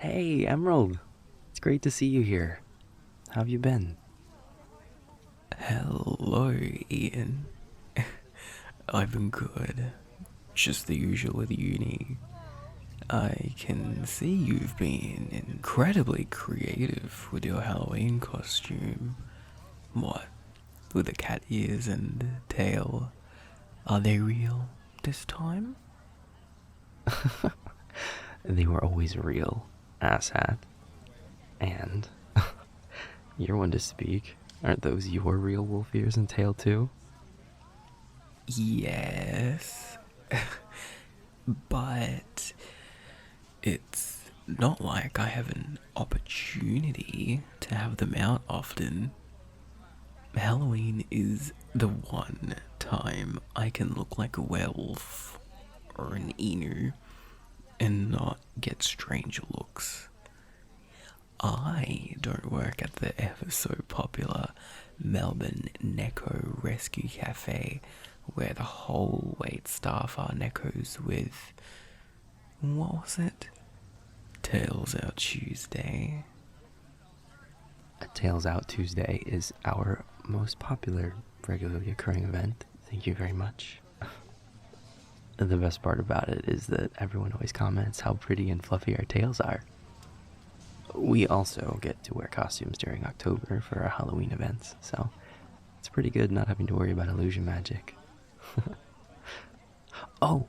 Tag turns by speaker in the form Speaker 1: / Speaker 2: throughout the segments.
Speaker 1: Hey, Emerald. It's great to see you here. How have you been?
Speaker 2: Hello, Ian. I've been good. Just the usual with uni. I can see you've been incredibly creative with your Halloween costume. What? With the cat ears and tail? Are they real this time?
Speaker 1: They were always real, asshat. And you're one to speak. Aren't those your real wolf ears and tail too?
Speaker 2: Yes. But it's not like I have an opportunity to have them out often. Halloween is the one time I can look like a werewolf or an emu and not get strange looks. I don't work at the ever so popular Melbourne Neko Rescue Cafe where the whole wait staff are Nekos with, what was it? Tails Out Tuesday.
Speaker 1: A Tales Out Tuesday is our most popular regularly occurring event. Thank you very much. The best part about it is that everyone always comments how pretty and fluffy our tails are. We also get to wear costumes during October for our Halloween events, so it's pretty good not having to worry about illusion magic. Oh,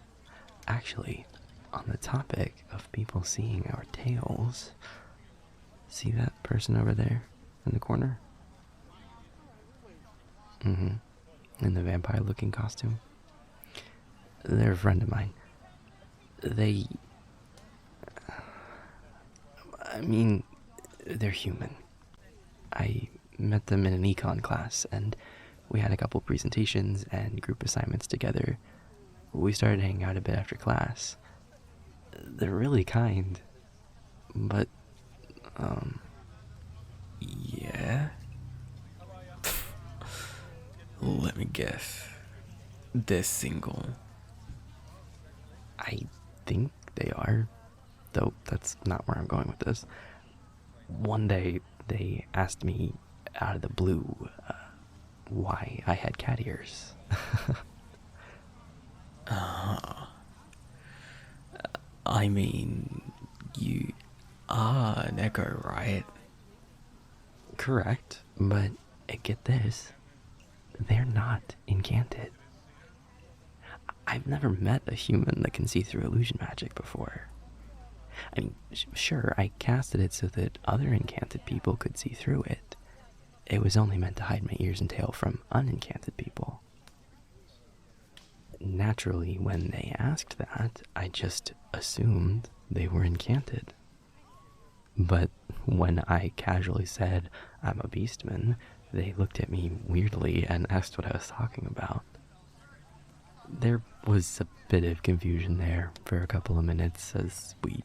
Speaker 1: actually, on the topic of people seeing our tails, see that person over there in the corner? In the vampire-looking costume. They're a friend of mine. They're human. I met them in an econ class, and we had a couple presentations and group assignments together. We started hanging out a bit after class. They're really kind, but,
Speaker 2: Yeah? Let me guess. They're single.
Speaker 1: I think they are, though that's not where I'm going with this. One day, they asked me out of the blue why I had cat ears.
Speaker 2: I mean, you are an echo, right?
Speaker 1: Correct, but get this, they're not incanted. I've never met a human that can see through illusion magic before. I mean, sure, I casted it so that other incanted people could see through it. It was only meant to hide my ears and tail from unenchanted people. Naturally, when they asked that, I just assumed they were incanted. But when I casually said, I'm a beastman, they looked at me weirdly and asked what I was talking about. There was a bit of confusion there for a couple of minutes as we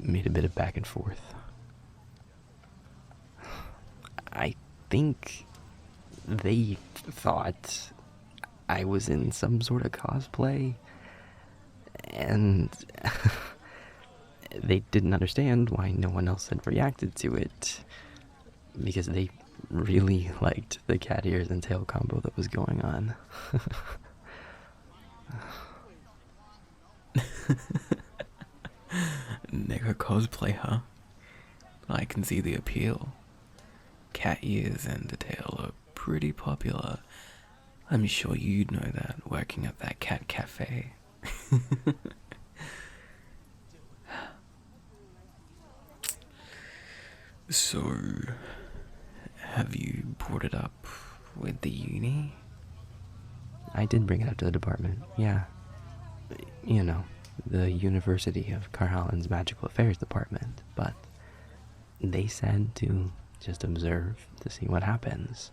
Speaker 1: made a bit of back and forth. I think they thought I was in some sort of cosplay, and they didn't understand why no one else had reacted to it, because they really liked the cat ears and tail combo that was going on.
Speaker 2: Neko cosplay, huh? I can see the appeal. Cat ears and the tail are pretty popular. I'm sure you'd know that working at that cat cafe. So, have you brought it up with the uni?
Speaker 1: I did bring it up to the department, yeah. You know, the University of Carhallen's Magical Affairs department, but they said to just observe to see what happens.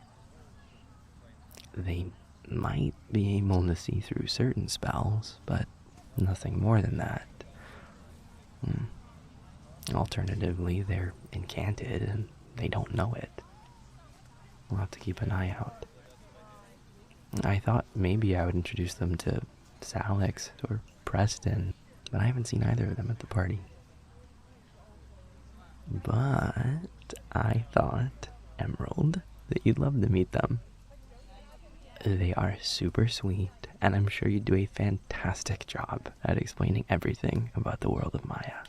Speaker 1: They might be able to see through certain spells, but nothing more than that. Alternatively, they're incanted and they don't know it. We'll have to keep an eye out. I thought maybe I would introduce them to Alex or Preston, but I haven't seen either of them at the party. But I thought, Emerald, that you'd love to meet them. They are super sweet, and I'm sure you do a fantastic job at explaining everything about the world of Maya,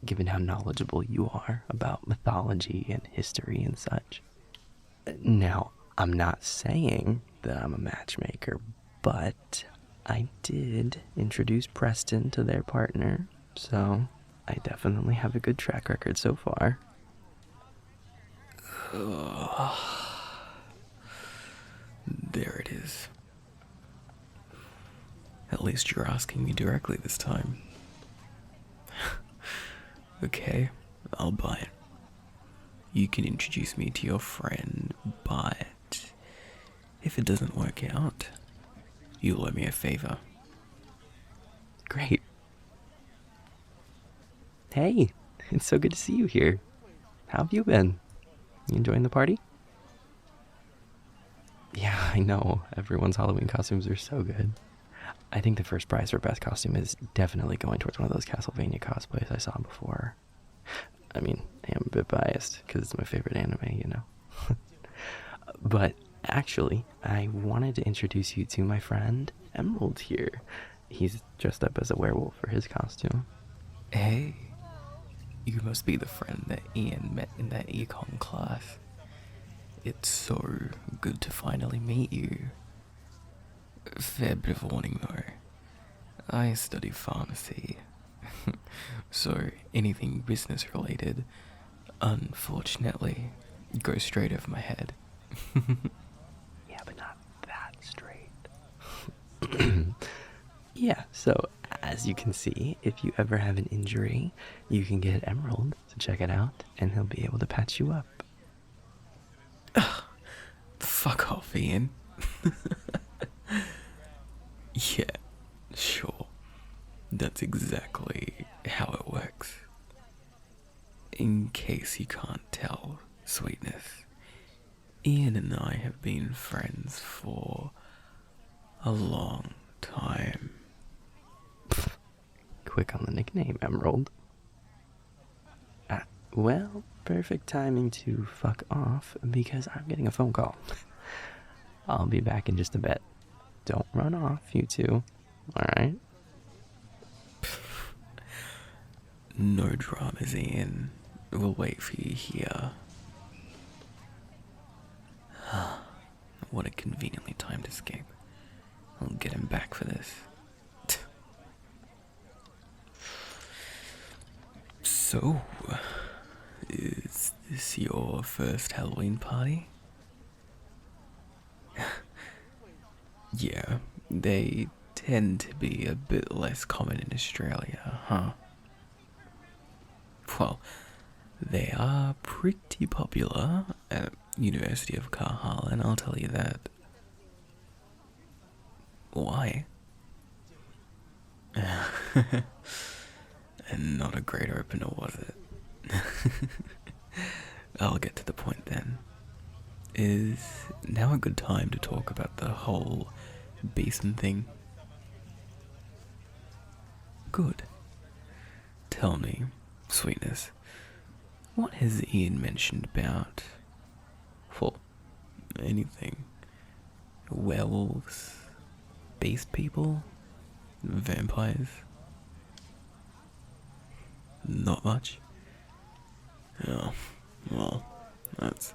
Speaker 1: given how knowledgeable you are about mythology and history and such. Now, I'm not saying that I'm a matchmaker, but I did introduce Preston to their partner, so I definitely have a good track record so far.
Speaker 2: There it is. At least you're asking me directly this time. Okay, I'll buy it. You can introduce me to your friend, but if it doesn't work out, you'll owe me a favor.
Speaker 1: Great. Hey, it's so good to see you here. How have you been? You enjoying the party? Yeah, I know. Everyone's Halloween costumes are so good. I think the first prize for best costume is definitely going towards one of those Castlevania cosplays I saw before. I mean, I am a bit biased because it's my favorite anime, you know. But actually, I wanted to introduce you to my friend Emerald here. He's dressed up as a werewolf for his costume.
Speaker 2: Hey, you must be the friend that Ian met in that econ class. It's so good to finally meet you. Fair bit of warning though. I study pharmacy. So anything business related, unfortunately, goes straight over my head.
Speaker 1: Yeah, but not that straight. Yeah, so as you can see, if you ever have an injury, you can get Emerald to check it out, and he'll be able to patch you up.
Speaker 2: Fuck off, Ian. Yeah, sure. That's exactly how it works. In case you can't tell, sweetness, Ian and I have been friends for a long time.
Speaker 1: Quick on the nickname, Emerald. Well, perfect timing to fuck off because I'm getting a phone call. I'll be back in just a bit. Don't run off, you two. Alright?
Speaker 2: No dramas, Ian. We'll wait for you here. What a conveniently timed escape. I'll get him back for this. So, is this your first Halloween party? Yeah, they tend to be a bit less common in Australia, huh? Well, they are pretty popular at University of Carharlan, I'll tell you that. Why? And not a great opener, was it? I'll get to the point then. Is now a good time to talk about the whole basin thing? Good. Tell me, sweetness, what has Ian mentioned about, well, anything? Werewolves? Beast people? Vampires? Not much? Oh, well, that's...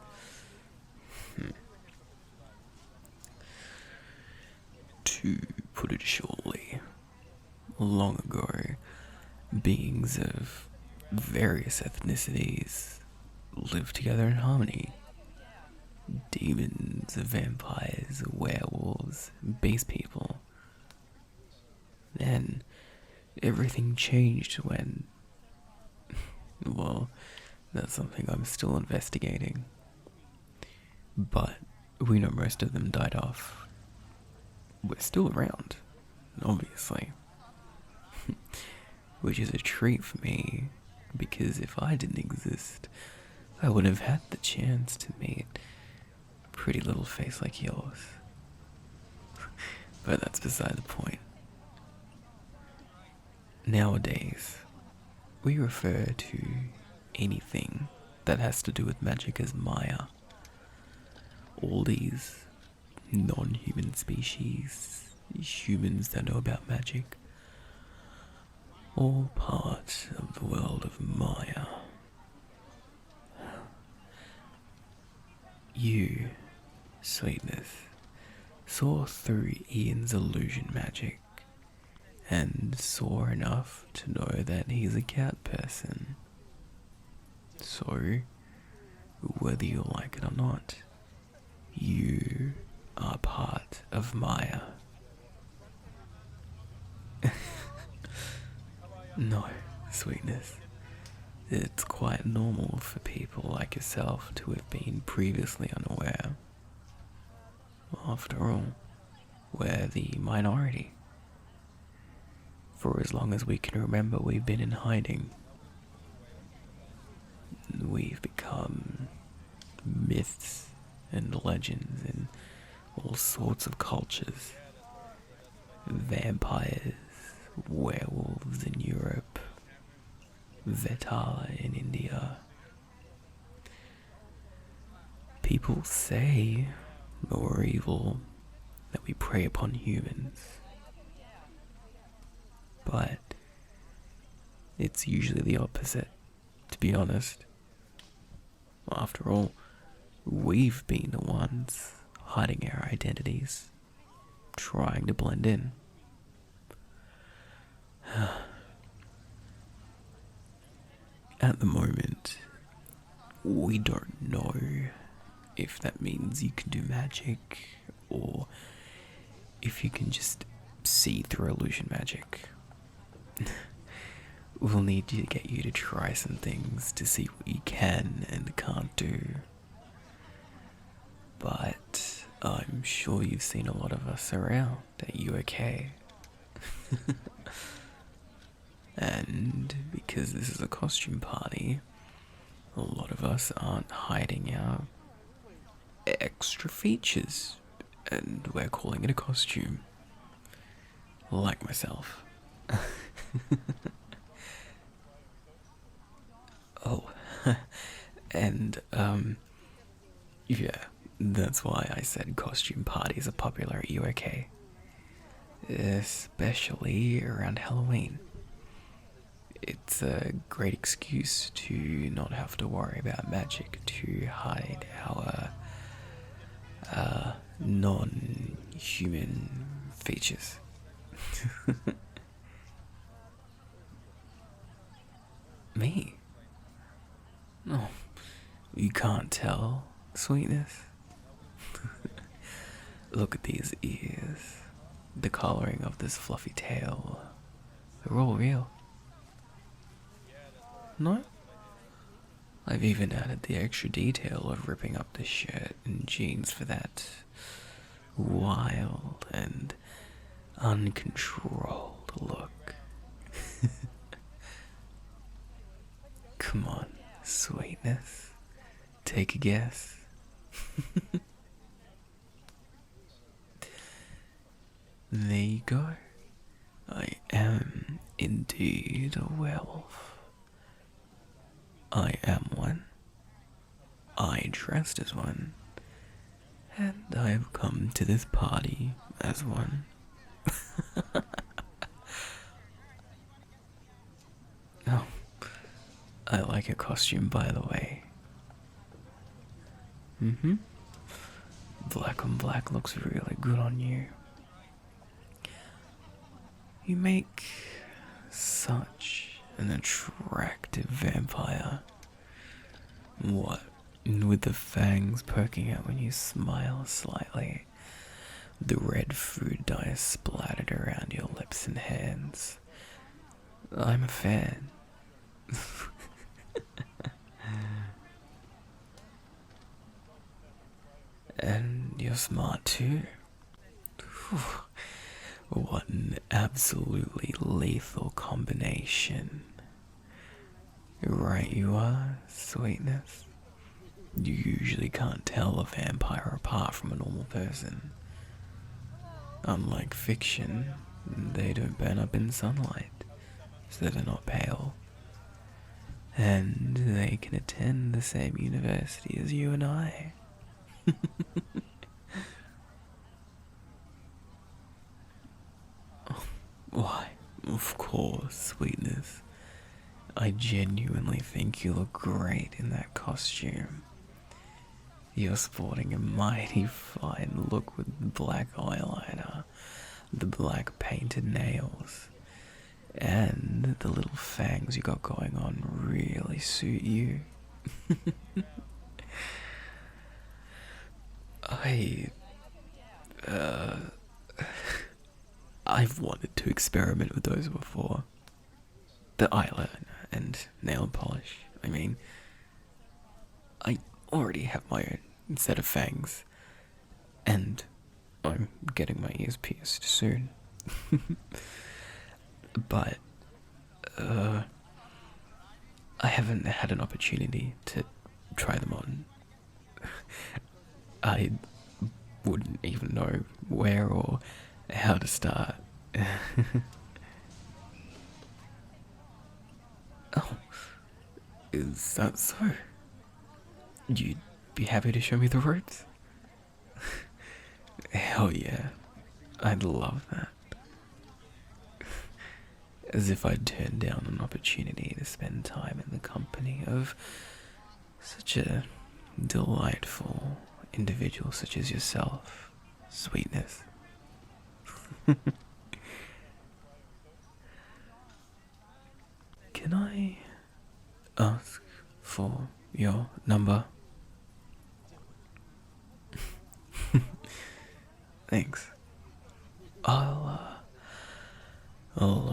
Speaker 2: To put it shortly, long ago, beings of various ethnicities lived together in harmony. Demons, vampires, werewolves, beast people. Then, everything changed when... Well, that's something I'm still investigating. But we know most of them died off. We're still around, obviously. Which is a treat for me, because if I didn't exist, I would have had the chance to meet a pretty little face like yours. But that's beside the point. Nowadays, we refer to anything that has to do with magic as Maya. All these non-human species, humans that know about magic, all part of the world of Maya. You, Sweetness, saw through Ian's illusion magic and saw enough to know that he's a cat person. So, whether you like it or not, you are part of Maya. No, Sweetness. It's quite normal for people like yourself to have been previously unaware. After all, we're the minority. For as long as we can remember, we've been in hiding. We've become myths and legends in all sorts of cultures. Vampires, werewolves in Europe, Vetala in India. People say we're evil, that we prey upon humans. But it's usually the opposite, to be honest. After all, we've been the ones hiding our identities, trying to blend in. At the moment, we don't know if that means you can do magic or if you can just see through illusion magic. We'll need to get you to try some things to see what you can and can't do. But I'm sure you've seen a lot of us around at UK. And because this is a costume party, a lot of us aren't hiding our extra features, and we're calling it a costume. Like myself. Oh, and yeah, that's why I said costume parties are popular at UK. Especially around Halloween. It's a great excuse to not have to worry about magic to hide our non-human features. Me? Oh, you can't tell, Sweetness? Look at these ears, the colouring of this fluffy tail. They're all real. No? I've even added the extra detail of ripping up the shirt and jeans for that wild and uncontrolled look. Come on, Sweetness. Take a guess. There you go. I am indeed a werewolf. I am one. I dressed as one. And I have come to this party as one. Oh, I like your costume, by the way. Black on black looks really good on you. You make such an attractive vampire. What? With the fangs poking out when you smile slightly. The red food dye splattered around your lips and hands. I'm a fan. And you're smart too. What an absolutely lethal combination. Right you are, Sweetness. You usually can't tell a vampire apart from a normal person. Unlike fiction, they don't burn up in sunlight, so they're not pale. and they can attend the same university as you and I. Why, of course, sweetness. I genuinely think you look great in that costume. You're sporting a mighty fine look with the black eyeliner, the black painted nails, and the little fangs you got going on really suit you. I, uh, I've wanted to experiment with those before. The eyeliner and nail polish. I mean, I already have my own set of fangs, and I'm getting my ears pierced soon. But, I haven't had an opportunity to try them on. I wouldn't even know where or how to start. Oh, is that so? You'd be happy to show me the ropes? Hell yeah, I'd love that. As if I'd turned down an opportunity to spend time in the company of such a delightful individual such as yourself, sweetness. Can I ask for your number? Thanks. I'll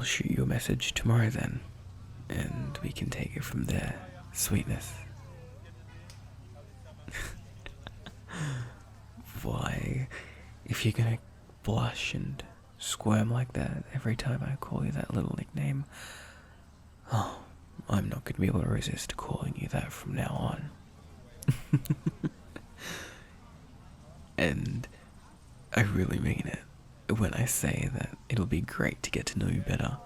Speaker 2: shoot you a message tomorrow then, and we can take it from there, sweetness. Why, if you're gonna blush and squirm like that every time I call you that little nickname, oh, I'm not gonna be able to resist calling you that from now on. And I really mean it when I say that it'll be great to get to know you better.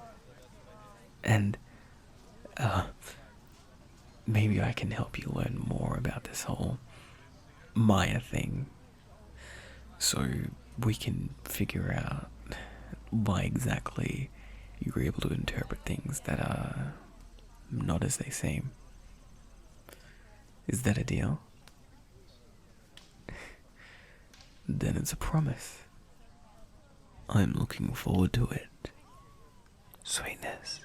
Speaker 2: And, maybe I can help you learn more about this whole Maya thing, so we can figure out why exactly you're able to interpret things that are not as they seem. Is that a deal? Then it's a promise. I'm looking forward to it. Sweetness.